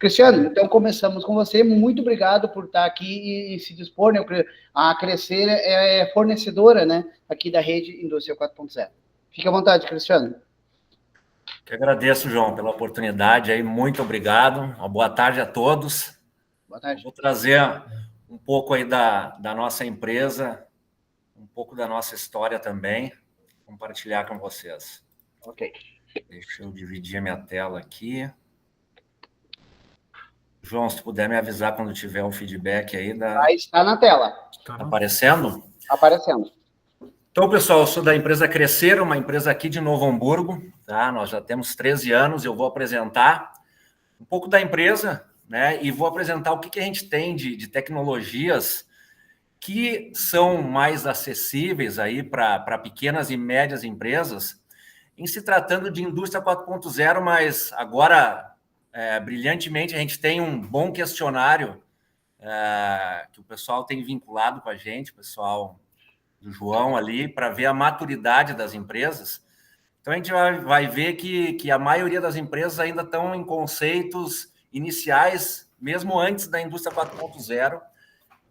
Cristiano, então começamos com você. Muito obrigado por estar aqui e se dispor, né? A Crescer é fornecedora, né, aqui da rede Indústria 4.0. Fique à vontade, Cristiano. Que agradeço, João, pela oportunidade aí. Muito obrigado. Uma boa tarde a todos. Boa tarde. Vou trazer um pouco aí da nossa empresa, um pouco da nossa história também, compartilhar com vocês. Ok. Deixa eu dividir a minha tela aqui. João, se puder me avisar quando tiver um feedback aí da... Está na tela. Tá aparecendo? Aparecendo. Então, pessoal, eu sou da empresa Crescer, uma empresa aqui de Novo Hamburgo, tá? Nós já temos 13 anos, eu vou apresentar um pouco da empresa, né? E vou apresentar o que a gente tem de tecnologias que são mais acessíveis aí para pequenas e médias empresas, em se tratando de indústria 4.0, mas agora, brilhantemente, a gente tem um bom questionário que o pessoal tem vinculado com a gente, o pessoal do João ali, para ver a maturidade das empresas. Então, a gente vai ver que a maioria das empresas ainda estão em conceitos iniciais, mesmo antes da indústria 4.0,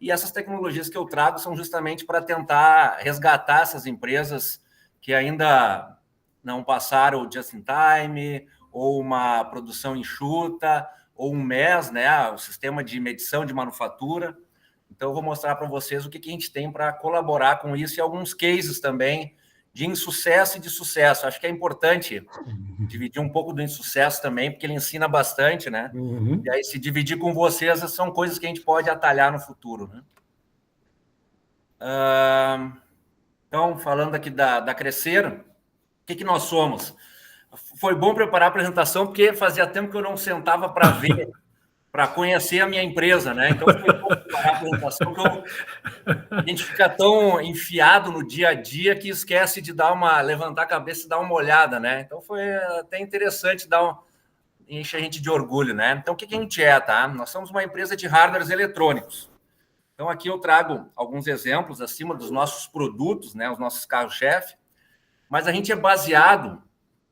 e essas tecnologias que eu trago são justamente para tentar resgatar essas empresas que ainda não passaram o just-in-time, ou uma produção enxuta, ou um MES, né, o sistema de medição de manufatura. Então, eu vou mostrar para vocês o que a gente tem para colaborar com isso e alguns cases também de insucesso e de sucesso. Acho que é importante dividir um pouco do insucesso também, porque ele ensina bastante, né? Uhum. E aí, se dividir com vocês, são coisas que a gente pode atalhar no futuro, né? Então, falando aqui da Crescer, o que nós somos? Foi bom preparar a apresentação, porque fazia tempo que eu não sentava para ver, para conhecer a minha empresa, né? Então, foi bom preparar a apresentação, que a gente fica tão enfiado no dia a dia que esquece de levantar a cabeça e dar uma olhada, né? Então, foi até interessante encher a gente de orgulho, né? Então, o que a gente é, tá? Nós somos uma empresa de hardwares eletrônicos. Então, aqui eu trago alguns exemplos acima dos nossos produtos, né? Os nossos carros-chefe, mas a gente é baseado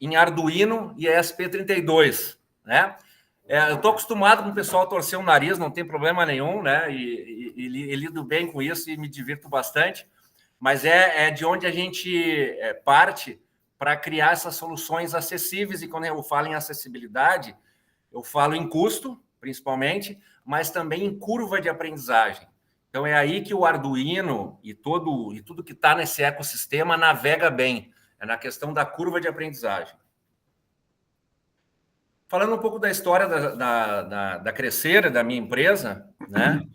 em Arduino e ESP32, né? Eu estou acostumado com o pessoal torcer o nariz, não tem problema nenhum, né? E lido bem com isso e me divirto bastante, mas é de onde a gente parte para criar essas soluções acessíveis. E quando eu falo em acessibilidade, eu falo em custo, principalmente, mas também em curva de aprendizagem. Então, é aí que o Arduino e tudo que está nesse ecossistema navega bem, é na questão da curva de aprendizagem. Falando um pouco da história da Crescer, da minha empresa, né?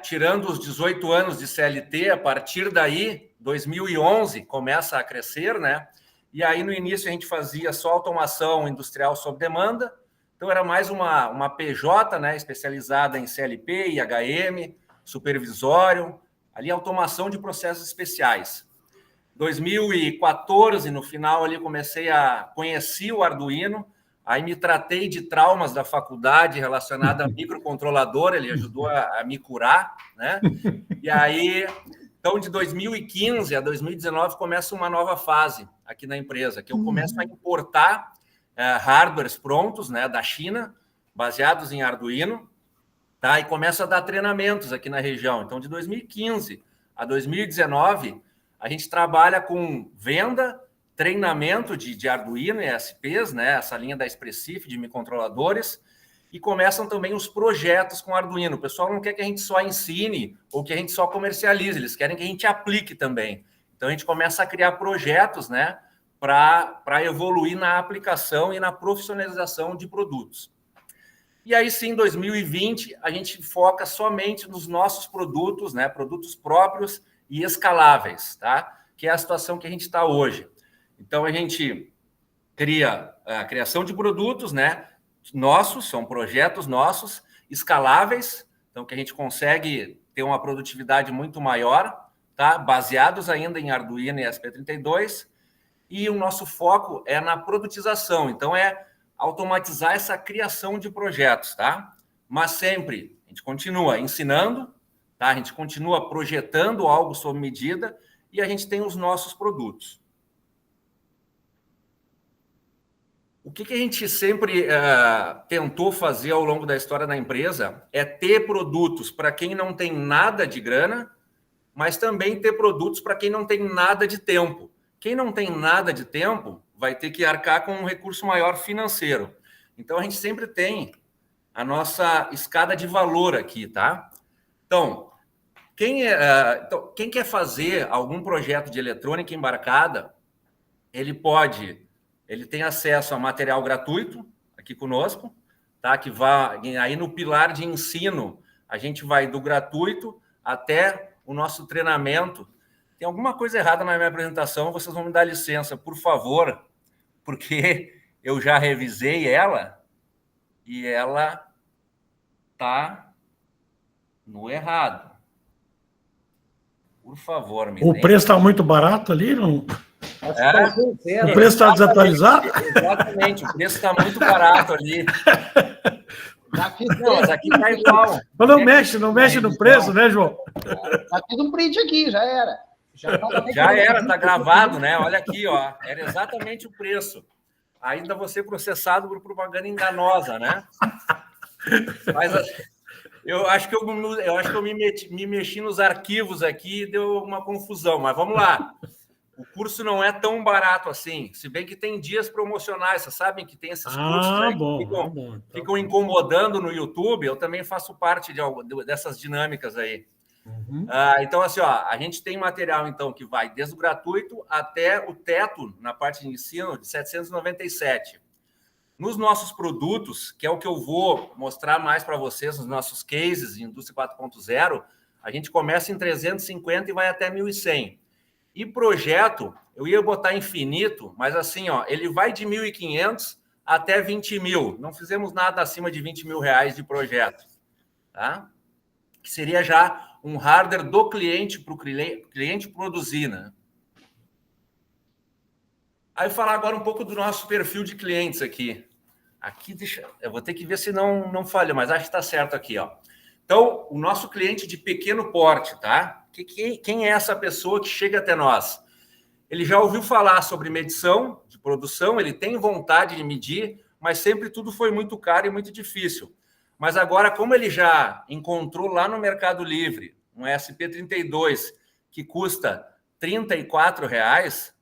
Tirando os 18 anos de CLT, a partir daí, 2011, começa a crescer, né? E aí, no início, a gente fazia só automação industrial sob demanda, então era mais uma PJ, né, especializada em CLP, IHM, supervisório, ali automação de processos especiais. 2014, no final, ali comecei a conhecer o Arduino, aí me tratei de traumas da faculdade relacionada a microcontrolador, ele ajudou a me curar, né? E aí, então, de 2015 a 2019, começa uma nova fase aqui na empresa, que eu começo a importar hardwares prontos, né, da China, baseados em Arduino, tá? E começo a dar treinamentos aqui na região. Então, de 2015 a 2019, a gente trabalha com venda, treinamento de Arduino e ESPs, né? Essa linha da Expressif de microcontroladores, e começam também os projetos com Arduino. O pessoal não quer que a gente só ensine ou que a gente só comercialize, eles querem que a gente aplique também. Então, a gente começa a criar projetos, né, para evoluir na aplicação e na profissionalização de produtos. E aí sim, em 2020, a gente foca somente nos nossos produtos, né, produtos próprios e escaláveis, tá? Que é a situação que a gente está hoje. Então, a gente cria a criação de produtos, né, nossos, são projetos nossos, escaláveis, então que a gente consegue ter uma produtividade muito maior, tá? Baseados ainda em Arduino e ESP32, e o nosso foco é na produtização, então é automatizar essa criação de projetos, tá? Mas sempre a gente continua ensinando, tá? A gente continua projetando algo sob medida e a gente tem os nossos produtos. O que a gente sempre tentou fazer ao longo da história da empresa é ter produtos para quem não tem nada de grana, mas também ter produtos para quem não tem nada de tempo. Quem não tem nada de tempo vai ter que arcar com um recurso maior financeiro. Então, a gente sempre tem a nossa escada de valor aqui, tá? Então, quem quer fazer algum projeto de eletrônica embarcada, ele tem acesso a material gratuito aqui conosco, tá? Que vai aí no pilar de ensino, a gente vai do gratuito até o nosso treinamento. Tem alguma coisa errada na minha apresentação, vocês vão me dar licença, por favor, porque eu já revisei ela e ela tá no errado. Por favor, me O preço está muito barato ali, não? O preço está desatualizado? Exatamente, o preço está muito barato ali. Não, mas aqui está igual. Mas não mexe no preço, né, João? Já fiz um print aqui, já era. Já era, está gravado, né? Olha aqui, ó. Era exatamente o preço. Ainda vou ser processado por propaganda enganosa, né? Mas eu acho que eu me mexi nos arquivos aqui e deu uma confusão, mas vamos lá. O curso não é tão barato assim, se bem que tem dias promocionais, vocês sabem que tem esses cursos aí que ficam incomodando no YouTube, eu também faço parte dessas dinâmicas aí. Uhum. Então, assim, ó, a gente tem material, então, que vai desde o gratuito até o teto, na parte de ensino, de 797. Nos nossos produtos, que é o que eu vou mostrar mais para vocês, nos nossos cases de Indústria 4.0, a gente começa em 350 e vai até 1.100. E projeto, eu ia botar infinito, mas assim, ó, ele vai de 1.500 até 20 mil. Não fizemos nada acima de 20 mil reais de projeto, tá? Que seria já um hardware do cliente para o cliente produzir, né? Aí falar agora um pouco do nosso perfil de clientes aqui. Aqui, eu vou ter que ver se não falha, mas acho que está certo aqui, ó. Então, o nosso cliente de pequeno porte, tá? Quem é essa pessoa que chega até nós? Ele já ouviu falar sobre medição de produção, ele tem vontade de medir, mas sempre tudo foi muito caro e muito difícil. Mas agora, como ele já encontrou lá no Mercado Livre um SP32 que custa R$34,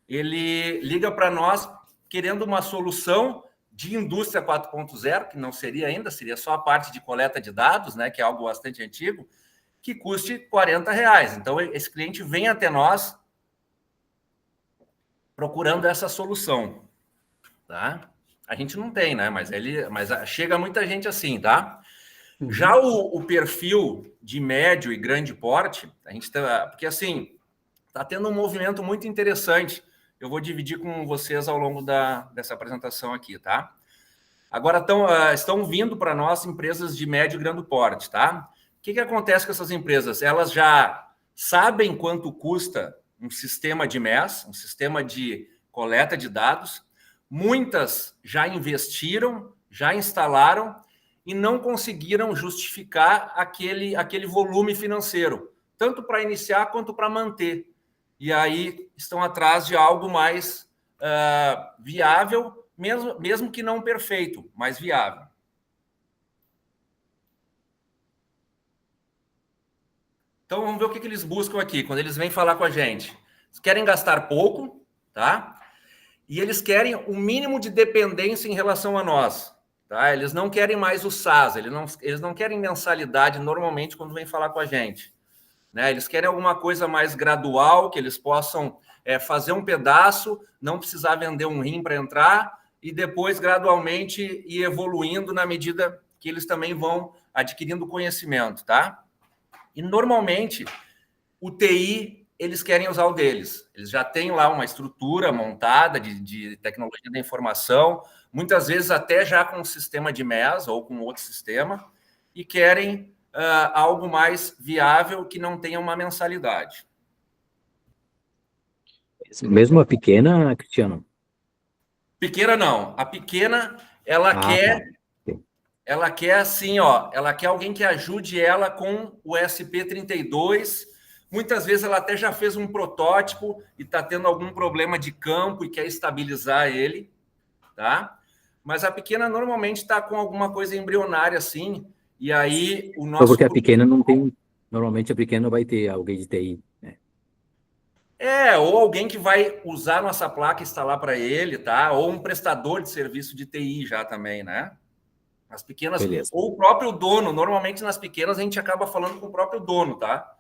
ele liga para nós querendo uma solução de indústria 4.0, que não seria ainda, seria só a parte de coleta de dados, né, que é algo bastante antigo, que custe R$40. Então, esse cliente vem até nós procurando essa solução, tá? A gente não tem, né? Mas chega muita gente assim, tá? Uhum. Já o perfil de médio e grande porte, a gente tá, porque assim, tá tendo um movimento muito interessante. Eu vou dividir com vocês ao longo dessa apresentação aqui, tá? Agora estão vindo para nós empresas de médio e grande porte, tá? O que acontece com essas empresas? Elas já sabem quanto custa um sistema de MES, um sistema de coleta de dados. Muitas já investiram, já instalaram e não conseguiram justificar aquele volume financeiro, tanto para iniciar quanto para manter. E aí estão atrás de algo mais viável, mesmo que não perfeito, mas viável. Então, vamos ver o que eles buscam aqui, quando eles vêm falar com a gente. Eles querem gastar pouco, tá? E eles querem o mínimo de dependência em relação a nós, tá? Eles não querem mais o SaaS, eles não querem mensalidade normalmente quando vêm falar com a gente, né? Eles querem alguma coisa mais gradual, que eles possam fazer um pedaço, não precisar vender um rim para entrar e depois gradualmente ir evoluindo na medida que eles também vão adquirindo conhecimento, tá? E, normalmente, o TI, eles querem usar o deles. Eles já têm lá uma estrutura montada de tecnologia da informação, muitas vezes até já com um sistema de MES ou com outro sistema, e querem algo mais viável que não tenha uma mensalidade. Mesmo a pequena, Cristiano? Pequena, não. A pequena, ela quer... Tá. Ela quer assim, ó, ela quer alguém que ajude ela com o SP32. Muitas vezes ela até já fez um protótipo e está tendo algum problema de campo e quer estabilizar ele, tá? mas a pequena normalmente está com alguma coisa embrionária, assim, e aí o Só nosso... porque a pequena não tem. Normalmente a pequena vai ter alguém de TI, né? Ou alguém que vai usar nossa placa e instalar para ele, tá? Ou um prestador de serviço de TI já também, né? As pequenas, Beleza. ou o próprio dono. Normalmente nas pequenas a gente acaba falando com o próprio dono, tá?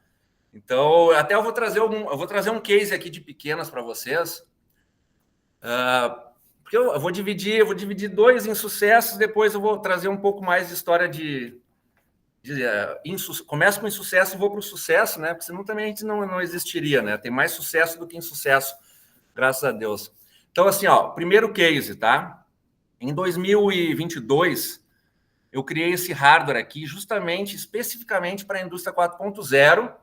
Então, até eu vou trazer um case aqui de pequenas para vocês. Porque eu vou dividir dois insucessos, depois eu vou trazer um pouco mais de história começo com insucesso e vou para o sucesso, né? Porque senão também a gente não existiria, né? Tem mais sucesso do que insucesso, graças a Deus. Então, assim, ó, primeiro case, tá? Em 2022, eu criei esse hardware aqui especificamente para a indústria 4.0.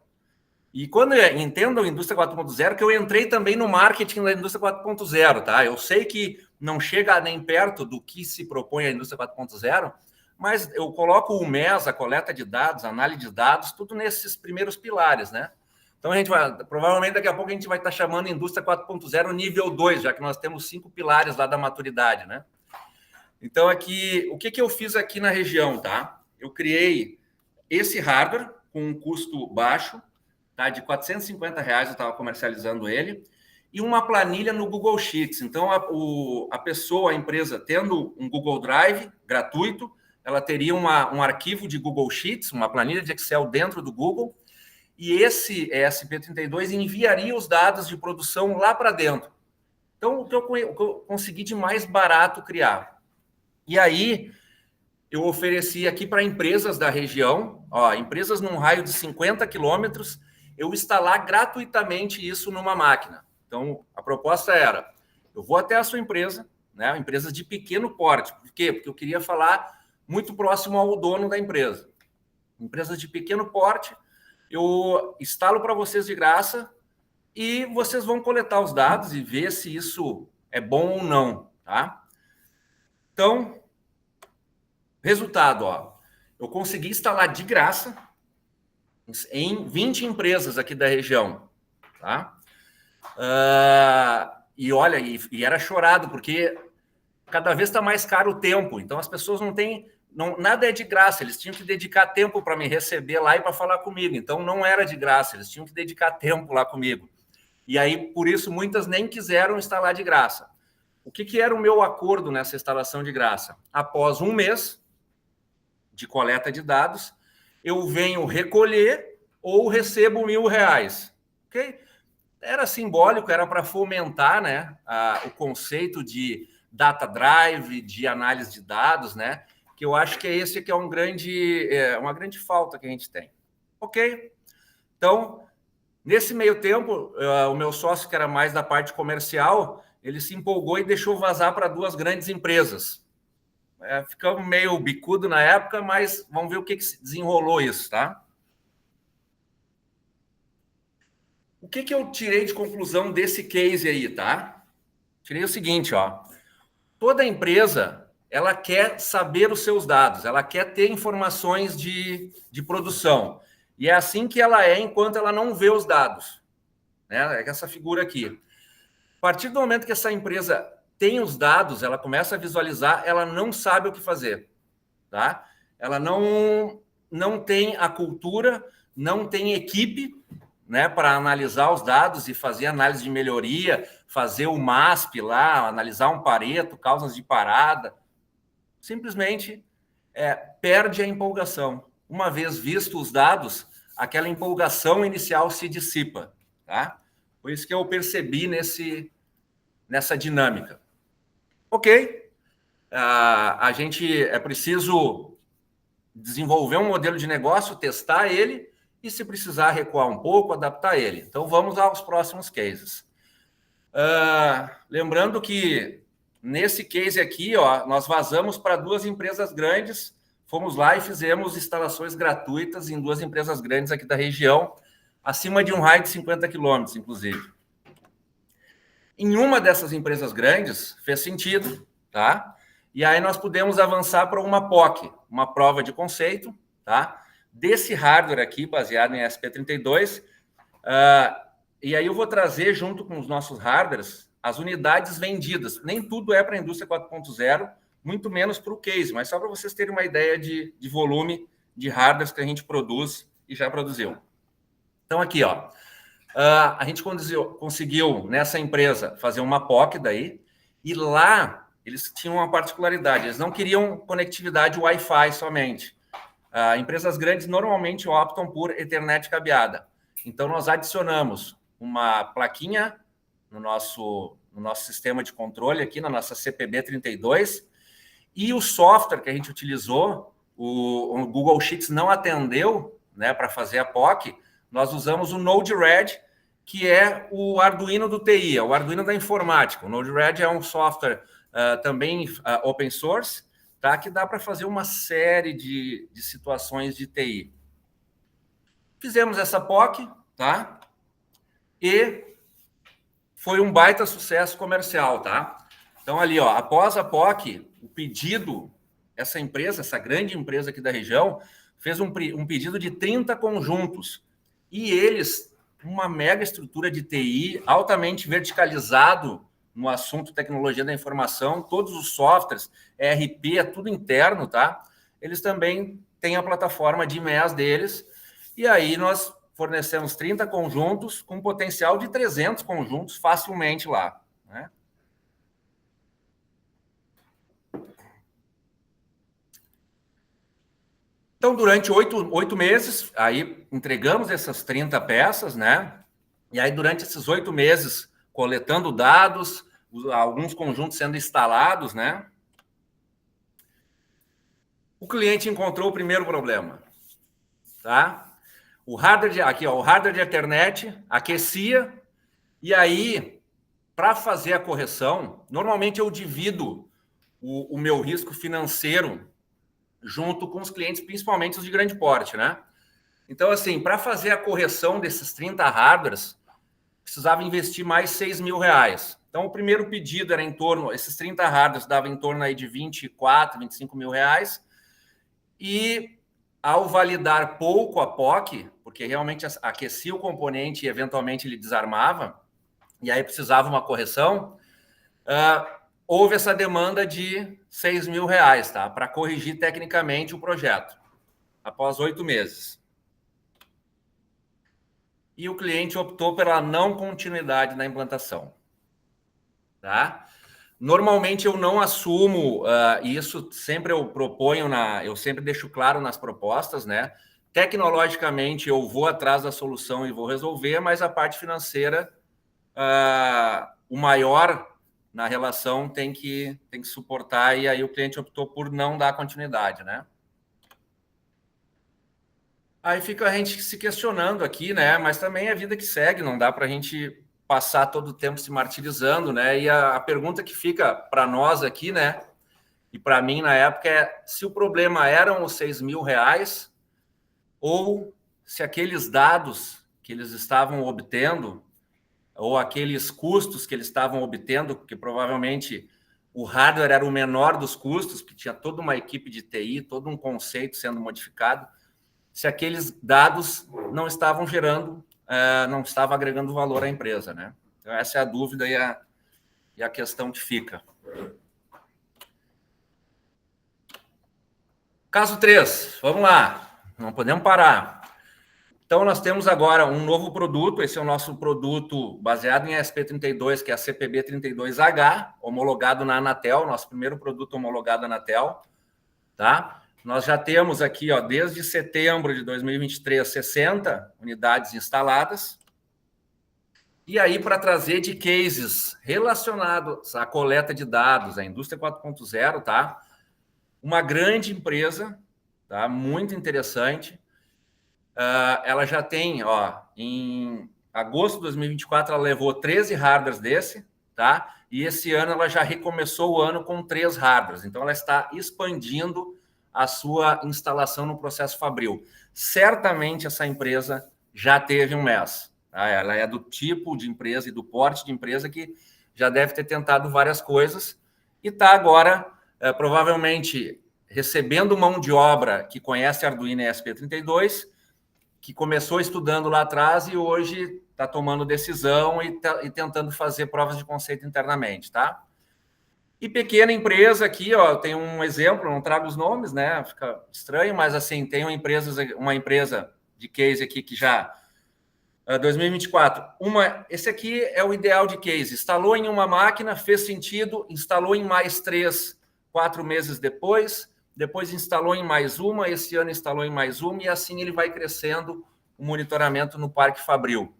E quando eu entendo a indústria 4.0, que eu entrei também no marketing da indústria 4.0, tá? Eu sei que não chega nem perto do que se propõe a indústria 4.0, mas eu coloco o MES, a coleta de dados, a análise de dados, tudo nesses primeiros pilares, né? Então, provavelmente daqui a pouco a gente vai estar chamando indústria 4.0 nível 2, já que nós temos 5 pilares lá da maturidade, né? Então, aqui, o que eu fiz aqui na região, tá? Eu criei esse hardware com um custo baixo, tá? De R$450 eu estava comercializando ele, e uma planilha no Google Sheets. Então, a empresa, tendo um Google Drive gratuito, ela teria um arquivo de Google Sheets, uma planilha de Excel dentro do Google, e esse ESP32 enviaria os dados de produção lá para dentro. Então, o que eu consegui de mais barato criar. E aí, eu ofereci aqui para empresas da região, empresas num raio de 50 quilômetros, eu instalar gratuitamente isso numa máquina. Então, a proposta era, eu vou até a sua empresa, né, empresas de pequeno porte. Por quê? Porque eu queria falar muito próximo ao dono da empresa. Empresas de pequeno porte, eu instalo para vocês de graça e vocês vão coletar os dados e ver se isso é bom ou não, tá? Então, resultado, eu consegui instalar de graça em 20 empresas aqui da região, tá? E olha, e era chorado, porque cada vez está mais caro o tempo, então as pessoas nada é de graça, eles tinham que dedicar tempo para me receber lá e para falar comigo, então não era de graça, eles tinham que dedicar tempo lá comigo. E aí, por isso, muitas nem quiseram instalar de graça. O que era o meu acordo nessa instalação de graça? Após um mês de coleta de dados, eu venho recolher ou recebo R$1.000, ok? Era simbólico, era para fomentar, né, o conceito de data drive, de análise de dados, né, que eu acho que esse que é uma grande falta que a gente tem. Ok? Então, nesse meio tempo, o meu sócio, que era mais da parte comercial, ele se empolgou e deixou vazar para 2 grandes empresas. Ficamos meio bicudo na época, mas vamos ver o que se desenrolou isso, tá? O que eu tirei de conclusão desse case aí, tá? Tirei o seguinte, toda empresa, ela quer saber os seus dados, ela quer ter informações de produção. E é assim que ela é enquanto ela não vê os dados, né? É essa figura aqui. A partir do momento que essa empresa tem os dados, ela começa a visualizar, ela não sabe o que fazer, tá? Ela não tem a cultura, não tem equipe, né, para analisar os dados e fazer análise de melhoria, fazer o MASP lá, analisar um Pareto, causas de parada. Simplesmente perde a empolgação. Uma vez visto os dados, aquela empolgação inicial se dissipa, tá? Foi isso que eu percebi nessa dinâmica. Ok, a gente é preciso desenvolver um modelo de negócio, testar ele e, se precisar, recuar um pouco, adaptar ele. Então, vamos aos próximos cases. Lembrando que, nesse case aqui, nós vazamos para 2 empresas grandes, fomos lá e fizemos instalações gratuitas em 2 empresas grandes aqui da região, acima de um raio de 50 quilômetros, inclusive. Em uma dessas empresas grandes, fez sentido, tá? E aí nós pudemos avançar para uma POC, uma prova de conceito, tá? Desse hardware aqui, baseado em ESP32. E aí eu vou trazer, junto com os nossos hardwares, as unidades vendidas. Nem tudo é para a indústria 4.0, muito menos para o case, mas só para vocês terem uma ideia de volume de hardware que a gente produz e já produziu. Então, aqui, ó, a gente conseguiu, nessa empresa, fazer uma POC daí, e lá eles tinham uma particularidade, eles não queriam conectividade Wi-Fi somente. Empresas grandes normalmente optam por Ethernet cabeada. Então, nós adicionamos uma plaquinha no nosso sistema de controle aqui, na nossa CPB32, e o software que a gente utilizou, o Google Sheets não atendeu, né, para fazer a POC, nós usamos o Node-RED, que é o Arduino do TI, é o Arduino da informática. O Node-RED é um software também open source, tá, que dá para fazer uma série de situações de TI. Fizemos essa POC, tá? E foi um baita sucesso comercial, tá? Então, ali, ó, após a POC, o pedido, essa empresa, essa grande empresa aqui da região, fez um pedido de 30 conjuntos. E eles, uma mega estrutura de TI, altamente verticalizado no assunto tecnologia da informação, todos os softwares, ERP, é tudo interno, tá? Eles também têm a plataforma de IMEAS deles, e aí nós fornecemos 30 conjuntos com potencial de 300 conjuntos facilmente lá, né? Então, durante 8 meses, aí entregamos essas 30 peças, né? E aí, durante esses 8 meses, coletando dados, alguns conjuntos sendo instalados, né? O cliente encontrou o primeiro problema, tá? O hardware aqui, ó, o hardware de Ethernet aquecia, e aí, para fazer a correção, normalmente eu divido o meu risco financeiro junto com os clientes, principalmente os de grande porte, né? Então, assim, para fazer a correção desses 30 hardwares, precisava investir mais 6 mil reais. Então, o primeiro pedido era em torno, esses 30 hardwares dava em torno aí de 24, 25 mil reais. E ao validar pouco a POC, porque realmente aquecia o componente e eventualmente ele desarmava, e aí precisava uma correção, houve essa demanda de 6 mil reais, tá? Para corrigir tecnicamente o projeto, após 8 meses. E o cliente optou pela não continuidade na implantação, tá? Normalmente eu não assumo, isso sempre eu proponho, eu sempre deixo claro nas propostas, né? Tecnologicamente eu vou atrás da solução e vou resolver, mas a parte financeira, o maior na relação tem que suportar, e aí o cliente optou por não dar continuidade, né? Aí fica a gente se questionando aqui, né? Mas também é a vida que segue, não dá para a gente passar todo o tempo se martirizando, né? E a pergunta que fica para nós aqui, né? E para mim na época é se o problema eram os 6 mil reais ou se aqueles dados que eles estavam obtendo ou aqueles custos que eles estavam obtendo, porque provavelmente o hardware era o menor dos custos, porque tinha toda uma equipe de TI, todo um conceito sendo modificado, se aqueles dados não estavam gerando, não estavam agregando valor à empresa, né? Então, essa é a dúvida e a questão que fica. Caso 3, vamos lá, não podemos parar. Então, nós temos agora um novo produto, esse é o nosso produto baseado em ESP32, que é a CPB32H, homologado na Anatel, nosso primeiro produto homologado na Anatel, tá? Nós já temos aqui, ó, desde setembro de 2023, 60 unidades instaladas. E aí, para trazer de cases relacionados à coleta de dados, à indústria 4.0, tá? Uma grande empresa, tá? Muito interessante. Ela já tem, ó, em agosto de 2024, ela levou 13 hardwares desse, tá? E esse ano ela já recomeçou o ano com 3 hardwares. Então, ela está expandindo a sua instalação no processo fabril. Certamente essa empresa já teve um MES. Tá? Ela é do tipo de empresa e do porte de empresa que já deve ter tentado várias coisas e está agora, provavelmente, recebendo mão de obra que conhece Arduino e ESP32, que começou estudando lá atrás e hoje está tomando decisão e tentando fazer provas de conceito internamente, tá? E pequena empresa aqui, ó, tem um exemplo, não trago os nomes, né? Fica estranho, mas assim, tem uma empresa de case aqui que já 2024. Esse aqui é o ideal de case. Instalou em uma máquina, fez sentido, instalou em mais 3, 4 meses depois instalou em mais uma, esse ano instalou em mais uma, e assim ele vai crescendo o monitoramento no Parque Fabril.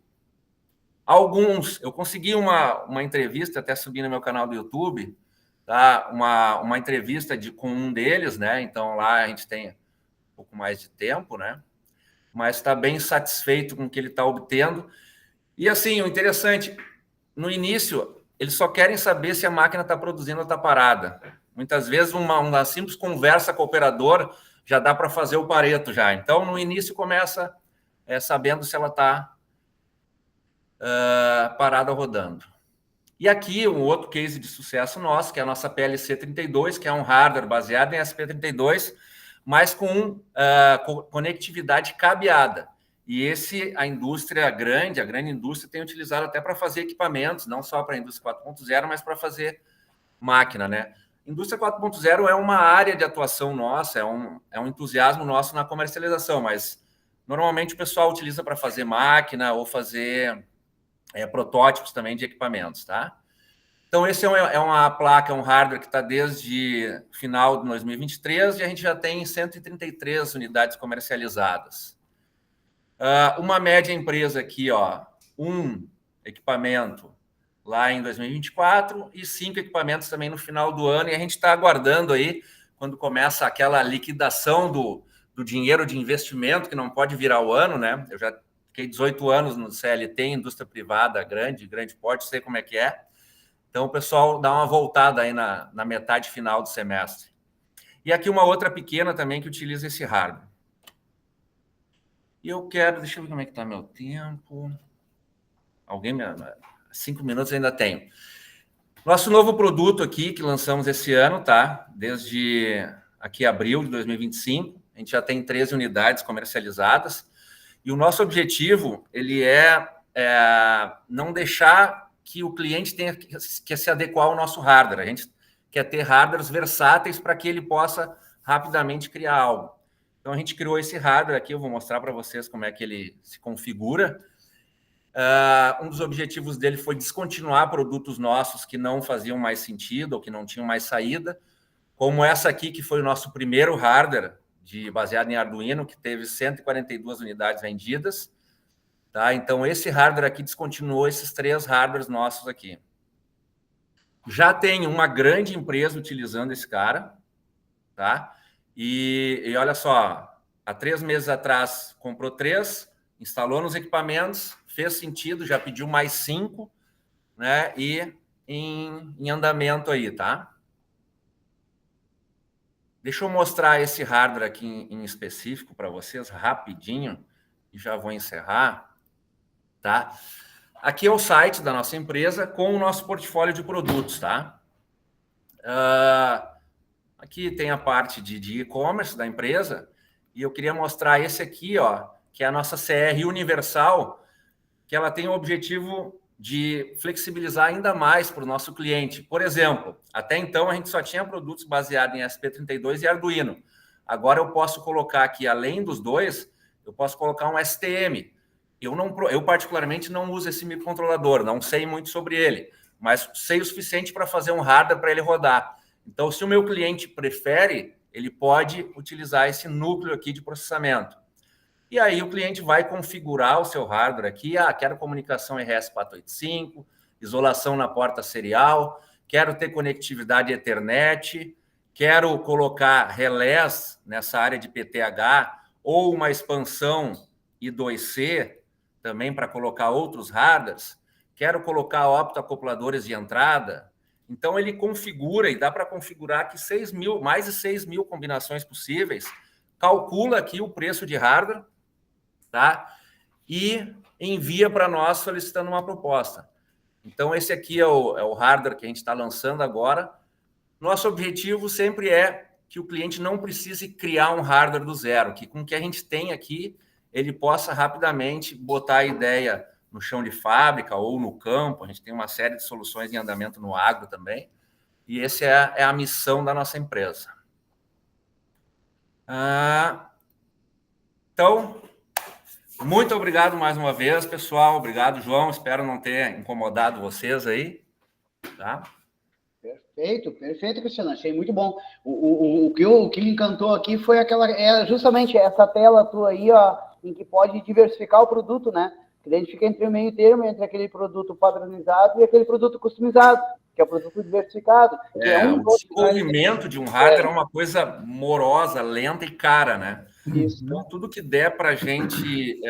Alguns, eu consegui uma entrevista, até subi no meu canal do YouTube, tá? Uma entrevista com um deles, né? Então lá a gente tem um pouco mais de tempo, né? Mas está bem satisfeito com o que ele está obtendo. E assim, o interessante, no início, eles só querem saber se a máquina está produzindo ou está parada. Muitas vezes uma simples conversa com o operador já dá para fazer o pareto já. Então, no início, começa sabendo se ela está parada rodando. E aqui, um outro case de sucesso nosso, que é a nossa PLC 32, que é um hardware baseado em SP32, mas com conectividade cabeada. E a indústria grande, a grande indústria, tem utilizado até para fazer equipamentos, não só para a indústria 4.0, mas para fazer máquina, né? Indústria 4.0 é uma área de atuação nossa, é um entusiasmo nosso na comercialização, mas normalmente o pessoal utiliza para fazer máquina ou fazer protótipos também de equipamentos, tá? Então, esse é uma placa, um hardware que está desde final de 2023 e a gente já tem 133 unidades comercializadas. Uma média empresa aqui, ó, um equipamento lá em 2024 e 5 equipamentos também no final do ano. E a gente está aguardando aí, quando começa aquela liquidação do dinheiro de investimento, que não pode virar o ano, né? Eu já fiquei 18 anos no CLT, indústria privada grande porte, sei como é que é. Então, o pessoal dá uma voltada aí na metade final do semestre. E aqui uma outra pequena também que utiliza esse hardware. E eu quero... Deixa eu ver como é que está meu tempo. 5 minutos ainda tenho. Nosso novo produto aqui, que lançamos esse ano, tá? Desde aqui abril de 2025. A gente já tem 13 unidades comercializadas. E o nosso objetivo, ele é não deixar que o cliente tenha que se adequar ao nosso hardware. A gente quer ter hardwares versáteis para que ele possa rapidamente criar algo. Então, a gente criou esse hardware aqui, eu vou mostrar para vocês como é que ele se configura. Um dos objetivos dele foi descontinuar produtos nossos que não faziam mais sentido ou que não tinham mais saída, como essa aqui, que foi o nosso primeiro hardware baseado em Arduino, que teve 142 unidades vendidas. Tá? Então, esse hardware aqui descontinuou esses 3 hardwares nossos aqui. Já tem uma grande empresa utilizando esse cara, tá? E olha só, há 3 meses atrás comprou 3, instalou nos equipamentos, fez sentido, já pediu mais 5, né? E em andamento aí, tá? Deixa eu mostrar esse hardware aqui em específico para vocês rapidinho e já vou encerrar. Tá? Aqui é o site da nossa empresa com o nosso portfólio de produtos, tá? Aqui tem a parte de e-commerce da empresa e eu queria mostrar esse aqui, ó, que é a nossa CR Universal, que ela tem o objetivo de flexibilizar ainda mais para o nosso cliente. Por exemplo, até então a gente só tinha produtos baseados em SP32 e Arduino. Agora eu posso colocar aqui, além dos dois, eu posso colocar um STM. Eu particularmente não uso esse microcontrolador, não sei muito sobre ele, mas sei o suficiente para fazer um hardware para ele rodar. Então, se o meu cliente prefere, ele pode utilizar esse núcleo aqui de processamento. E aí o cliente vai configurar o seu hardware aqui. Quero comunicação RS485, isolação na porta serial, quero ter conectividade Ethernet, quero colocar relés nessa área de PTH ou uma expansão I2C, também para colocar outros hardwares, quero colocar optoacopladores de entrada. Então, ele configura, e dá para configurar aqui mais de 6 mil combinações possíveis, calcula aqui o preço de hardware, tá? E envia para nós solicitando uma proposta. Então, esse aqui é o hardware que a gente está lançando agora. Nosso objetivo sempre é que o cliente não precise criar um hardware do zero, que com o que a gente tem aqui, ele possa rapidamente botar a ideia no chão de fábrica ou no campo. A gente tem uma série de soluções em andamento no agro também, E essa é a missão da nossa empresa. Então, muito obrigado mais uma vez, pessoal. Obrigado, João. Espero não ter incomodado vocês aí. Tá? Perfeito, Cristiano. Achei muito bom. O que me encantou aqui foi justamente essa tela tua aí, ó, em que pode diversificar o produto, né? Que daí a gente fica entre o meio termo, entre aquele produto padronizado e aquele produto customizado, que é o produto diversificado. O desenvolvimento de um hardware é uma coisa morosa, lenta e cara, né? Isso. Então, tudo que der para a gente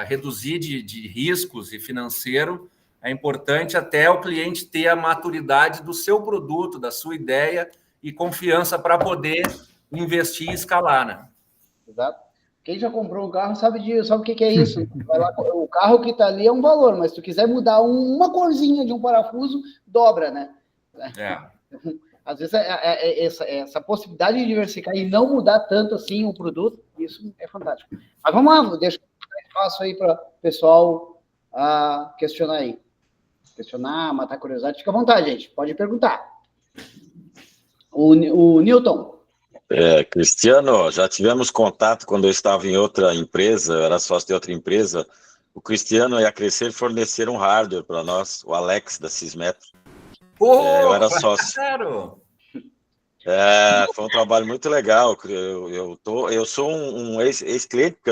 reduzir de riscos e financeiro, é importante até o cliente ter a maturidade do seu produto, da sua ideia e confiança para poder investir e escalar, né? Exato. Quem já comprou um carro sabe o que é isso. Vai lá, o carro que está ali é um valor, mas se tu quiser mudar uma corzinha de um parafuso, dobra, né? Às vezes essa possibilidade de diversificar e não mudar tanto assim o produto, isso é fantástico. Mas vamos lá, deixa eu espaço aí para o pessoal questionar aí. Questionar, matar curiosidade, fica à vontade, gente. Pode perguntar. O Newton. Cristiano, já tivemos contato quando eu estava em outra empresa, eu era sócio de outra empresa. O Cristiano ia crescer e fornecer um hardware para nós, o Alex da Sismetro. Eu era sócio. Claro. Foi um trabalho muito legal. Eu sou um ex-cliente, porque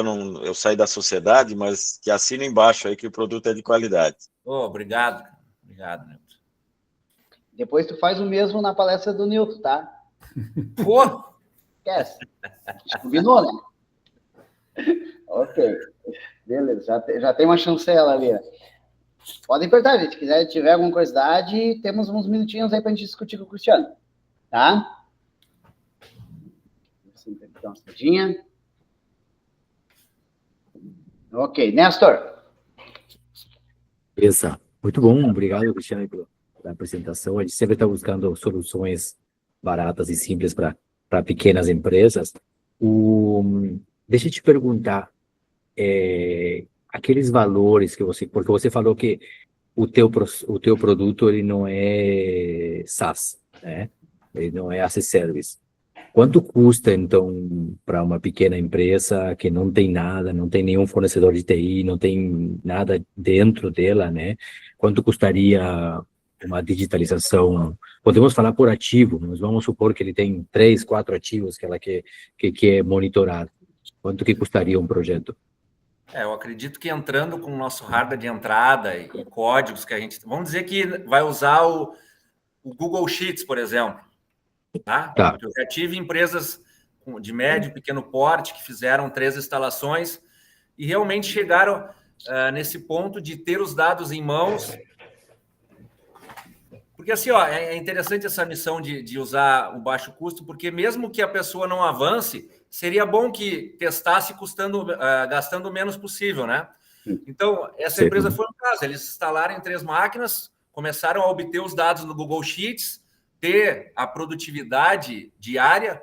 eu saí da sociedade, mas que assino embaixo aí que o produto é de qualidade. Obrigado. Obrigado, Nilton. Depois tu faz o mesmo na palestra do Nilton, tá? Pô! Esquece. Combinou, né? Ok. Beleza, já tem uma chancela ali. Podem apertar, gente. Se tiver alguma curiosidade, temos uns minutinhos aí para a gente discutir com o Cristiano. Tá? Dá uma escadinha. Ok. Nestor. Beleza. Muito bom. Obrigado, Cristiano, pela apresentação. A gente sempre está buscando soluções baratas e simples para pequenas empresas. Deixa eu te perguntar, aqueles valores que porque você falou que o teu produto ele não é SaaS, né? Ele não é as a service. Quanto custa, então, para uma pequena empresa que não tem nada, não tem nenhum fornecedor de TI, não tem nada dentro dela, né? Quanto custaria uma digitalização? Podemos falar por ativo, mas vamos supor que ele tem 3, 4 ativos que ela quer monitorar. Quanto que custaria um projeto? Eu acredito que entrando com o nosso hardware de entrada e códigos que a gente... Vamos dizer que vai usar o Google Sheets, por exemplo. Tá? Eu já tive empresas de médio e pequeno porte que fizeram 3 instalações e realmente chegaram nesse ponto de ter os dados em mãos. Porque assim, é interessante essa missão de usar o baixo custo, porque mesmo que a pessoa não avance, seria bom que testasse gastando o menos possível, né? Então, essa empresa foi um caso. Eles instalaram em 3 máquinas, começaram a obter os dados no Google Sheets, ter a produtividade diária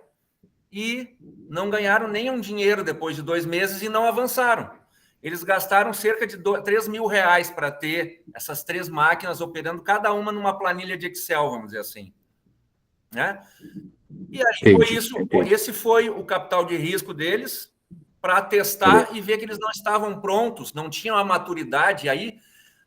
e não ganharam nenhum dinheiro depois de 2 meses e não avançaram. Eles gastaram cerca de R$3.000 para ter essas 3 máquinas operando, cada uma numa planilha de Excel, vamos dizer assim. Né? E aí foi isso. Esse foi o capital de risco deles para testar e ver que eles não estavam prontos, não tinham a maturidade. E aí,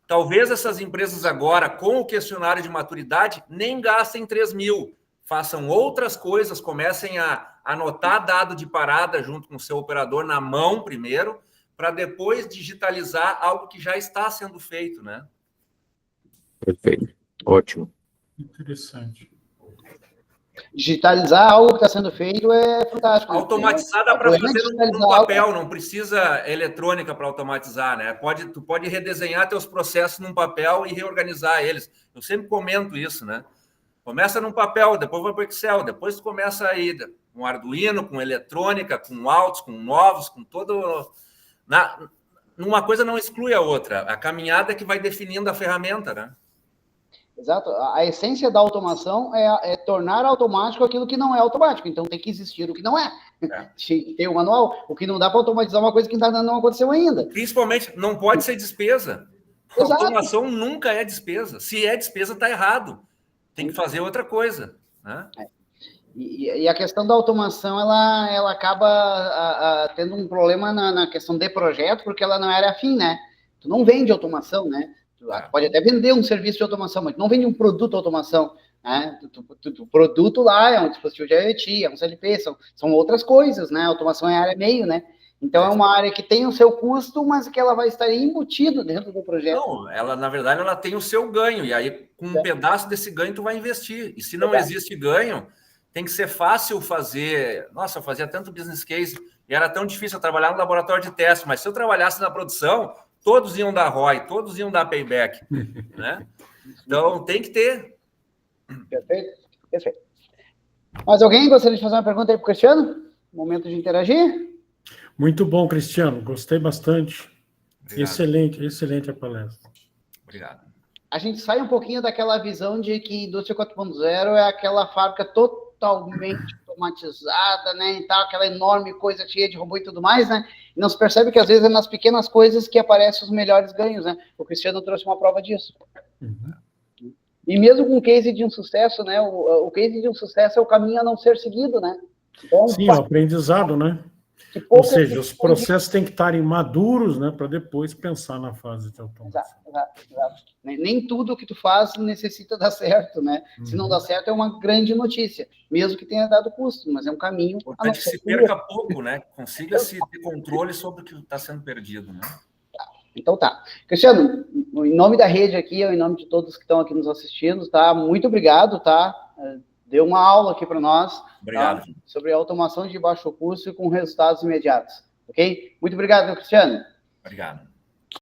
talvez essas empresas agora, com o questionário de maturidade, nem gastem 3.000. Façam outras coisas, comecem a anotar dado de parada junto com o seu operador na mão primeiro, para depois digitalizar algo que já está sendo feito, né? Perfeito. Ótimo. Interessante. Digitalizar algo que está sendo feito é fantástico. Automatizar dá para fazer no papel, não precisa eletrônica para automatizar, né? Tu pode redesenhar teus processos num papel e reorganizar eles. Eu sempre comento isso, né? Começa num papel, depois vai para o Excel, depois tu começa a ir com Arduino, com eletrônica, com altos, com novos, com todo... Uma coisa não exclui a outra. A caminhada é que vai definindo a ferramenta, né? Exato. A essência da automação é tornar automático aquilo que não é automático. Então tem que existir o que não é. Tem o manual. O que não dá para automatizar uma coisa que não aconteceu ainda. Principalmente, não pode ser despesa. A automação nunca é despesa. Se é despesa, está errado. tem que fazer outra coisa, né? E a questão da automação, ela acaba tendo um problema na questão de projeto, porque ela não era afim, né? Tu não vende automação, né? Tu pode até vender um serviço de automação, mas tu não vende um produto de automação, né? O produto lá é um dispositivo de IoT, é um CLP, são outras coisas, né? A automação é a área meio, né? Então, é uma área que tem o seu custo, mas que ela vai estar embutido dentro do projeto. Não, ela, na verdade, ela tem o seu ganho, e aí, com um pedaço desse ganho, tu vai investir. E se não existe ganho, tem que ser fácil fazer... Nossa, eu fazia tanto business case, e era tão difícil eu trabalhar no laboratório de teste, mas se eu trabalhasse na produção, todos iam dar ROI, todos iam dar payback, né? Então, tem que ter. Perfeito. Mais alguém gostaria de fazer uma pergunta aí para o Cristiano? Momento de interagir? Muito bom, Cristiano. Gostei bastante. Obrigado. Excelente a palestra. Obrigado. A gente sai um pouquinho daquela visão de que indústria 4.0 é aquela fábrica totalmente automatizada, né, e tal, aquela enorme coisa cheia de robô e tudo mais, né, e não se percebe que às vezes é nas pequenas coisas que aparecem os melhores ganhos, né, o Cristiano trouxe uma prova disso. E mesmo com o case de um sucesso, né, o case de um sucesso é o caminho a não ser seguido, né. Então, sim, o aprendizado, né? Ou seja, os processos têm que estarem maduros, né, para depois pensar na fase de automação. Exato. Nem tudo que tu faz necessita dar certo, né? Se não dá certo, é uma grande notícia, mesmo que tenha dado custo, mas é um caminho... Importante que se perca pouco, né? Consiga-se ter controle sobre o que está sendo perdido, né? Então tá. Cristiano, em nome da rede aqui, em nome de todos que estão aqui nos assistindo, tá? Muito obrigado, tá? Deu uma aula aqui para nós. Obrigado. Tá? Sobre automação de baixo custo e com resultados imediatos. Ok? Muito obrigado, Cristiano. Obrigado.